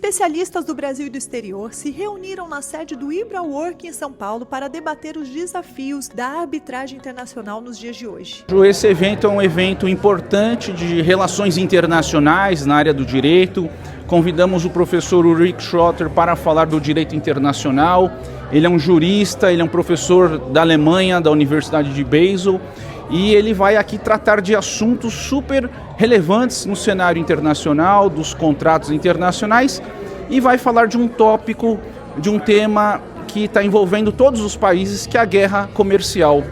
Especialistas do Brasil e do exterior se reuniram na sede do Ibrawork em São Paulo para debater os desafios da arbitragem internacional nos dias de hoje. Esse evento é um evento importante de relações internacionais na área do direito. Convidamos o professor Ulrich Schrotter para falar do direito internacional. Ele é um jurista, ele é um professor da Alemanha, da Universidade de Basel, e ele vai aqui tratar de assuntos super relevantes no cenário internacional, dos contratos internacionais, e vai falar de um tópico, de um tema que está envolvendo todos os países, que é a guerra comercial.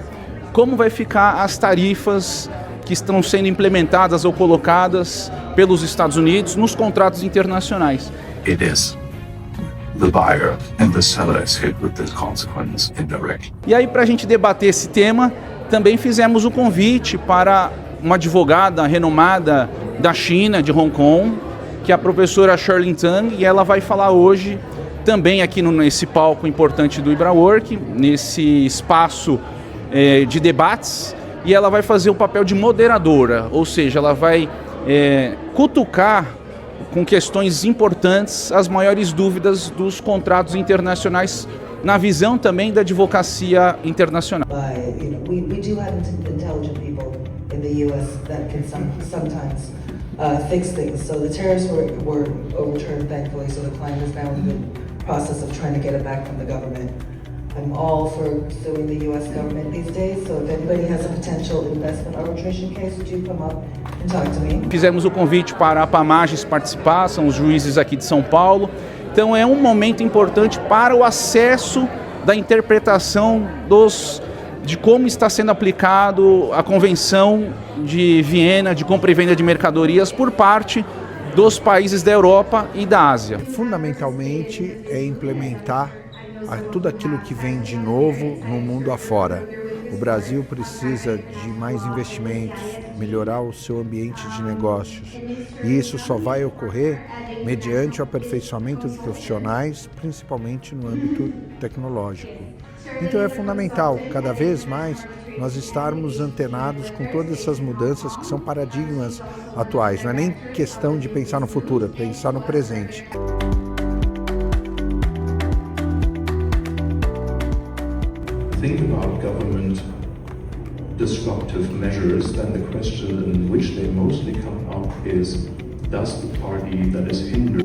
Como vai ficar as tarifas que estão sendo implementadas ou colocadas pelos Estados Unidos nos contratos internacionais. It is. The buyer and the seller is hit with this consequence indirectly. E aí, para a gente debater esse tema, também fizemos o convite para uma advogada renomada da China, de Hong Kong, que é a professora Shirley Tang, e ela vai falar hoje também aqui nesse palco importante do Ibrawork, nesse espaço de debates, e ela vai fazer o papel de moderadora, ou seja, ela vai cutucar com questões importantes as maiores dúvidas dos contratos internacionais na visão também da advocacia internacional. We do have intelligent people in the U.S. that can sometimes fix things. So the tariffs were overturned, thankfully, so the client is now in the process of trying to get it back from the government. I'm all for suing the U.S. government these days, so if anybody has a potential investment arbitration case, do come up and talk to me. Fizemos o convite para a Pamages participar, são os juízes aqui de São Paulo. Então é um momento importante para o acesso da interpretação de como está sendo aplicado a Convenção de Viena de compra e venda de mercadorias por parte dos países da Europa e da Ásia. Fundamentalmente é implementar tudo aquilo que vem de novo no mundo afora. O Brasil precisa de mais investimentos, melhorar o seu ambiente de negócios. E isso só vai ocorrer mediante o aperfeiçoamento dos profissionais, principalmente no âmbito tecnológico. Então é fundamental, cada vez mais, nós estarmos antenados com todas essas mudanças que são paradigmas atuais. Não é nem questão de pensar no futuro, é pensar no presente. Think about government disruptive measures, then the question in which they mostly come out is, does the party that is hindered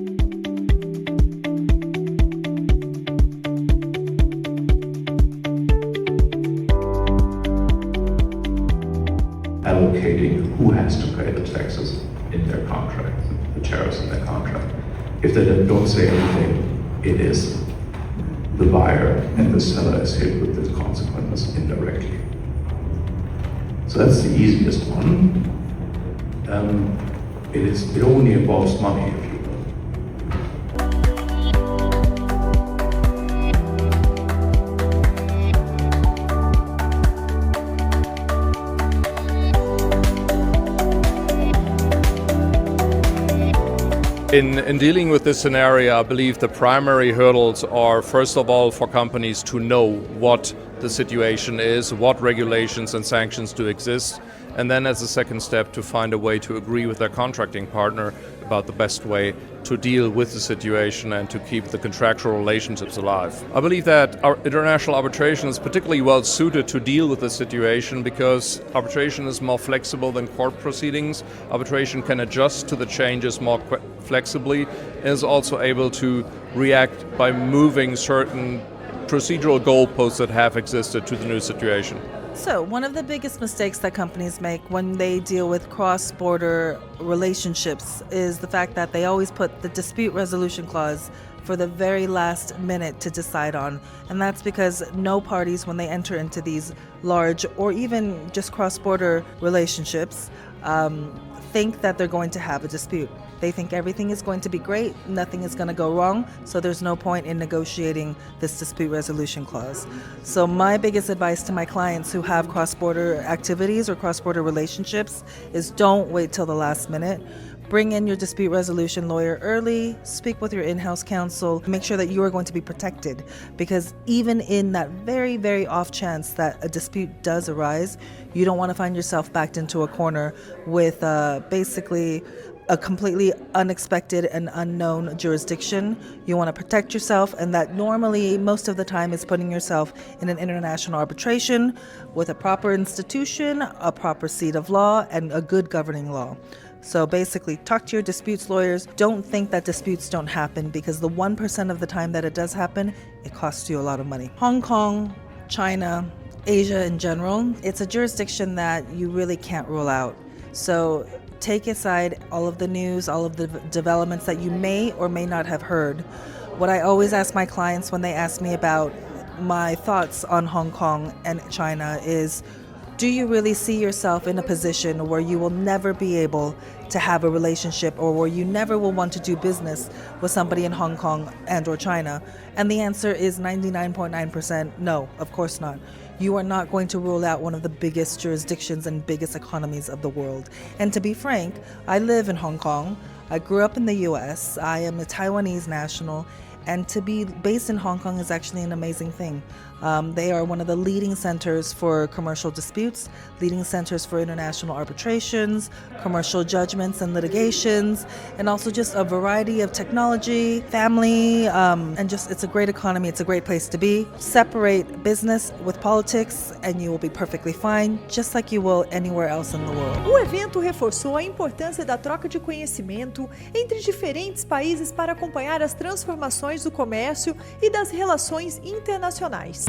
allocating who has to pay the taxes in their contract, the tariffs in their contract? If they don't say anything, it is the buyer and the seller is hit with the consequences indirectly. So that's the easiest one. It only involves money, if you will. In dealing with this scenario, I believe the primary hurdles are, first of all, for companies to know what the situation is, what regulations and sanctions do exist, and then as a second step to find a way to agree with their contracting partner about the best way to deal with the situation and to keep the contractual relationships alive. I believe that our international arbitration is particularly well suited to deal with the situation because arbitration is more flexible than court proceedings. Arbitration can adjust to the changes more flexibly and is also able to react by moving certain procedural goalposts that have existed to the new situation. So, one of the biggest mistakes that companies make when they deal with cross-border relationships is the fact that they always put the dispute resolution clause for the very last minute to decide on. And that's because no parties, when they enter into these large or even just cross-border relationships, think that they're going to have a dispute. They think everything is going to be great, nothing is going to go wrong, so there's no point in negotiating this dispute resolution clause. So my biggest advice to my clients who have cross-border activities or cross-border relationships is don't wait till the last minute. Bring in your dispute resolution lawyer early, speak with your in-house counsel, make sure that you are going to be protected, because even in that very, very off chance that a dispute does arise, you don't want to find yourself backed into a corner with basically a completely unexpected and unknown jurisdiction. You want to protect yourself, and that normally, most of the time, is putting yourself in an international arbitration with a proper institution, a proper seat of law, and a good governing law. So basically, talk to your disputes lawyers. Don't think that disputes don't happen, because the 1% of the time that it does happen, it costs you a lot of money. Hong Kong, China, Asia in general, it's a jurisdiction that you really can't rule out. So take aside all of the news, all of the developments that you may or may not have heard. What I always ask my clients when they ask me about my thoughts on Hong Kong and China is, do you really see yourself in a position where you will never be able to have a relationship, or where you never will want to do business with somebody in Hong Kong and or China? And the answer is 99.9% no, of course not. You are not going to rule out one of the biggest jurisdictions and biggest economies of the world. And to be frank, I live in Hong Kong. I grew up in the US. I am a Taiwanese national. And to be based in Hong Kong is actually an amazing thing. They are one of the leading centers for commercial disputes, leading centers for international arbitrations, commercial judgments and litigations, and also just a variety of technology, family, and just it's a great economy. It's a great place to be. Separate business with politics and you will be perfectly fine, just like you will anywhere else in the world. O evento reforçou a importância da troca de conhecimento entre diferentes países para acompanhar as transformações do comércio e das relações internacionais.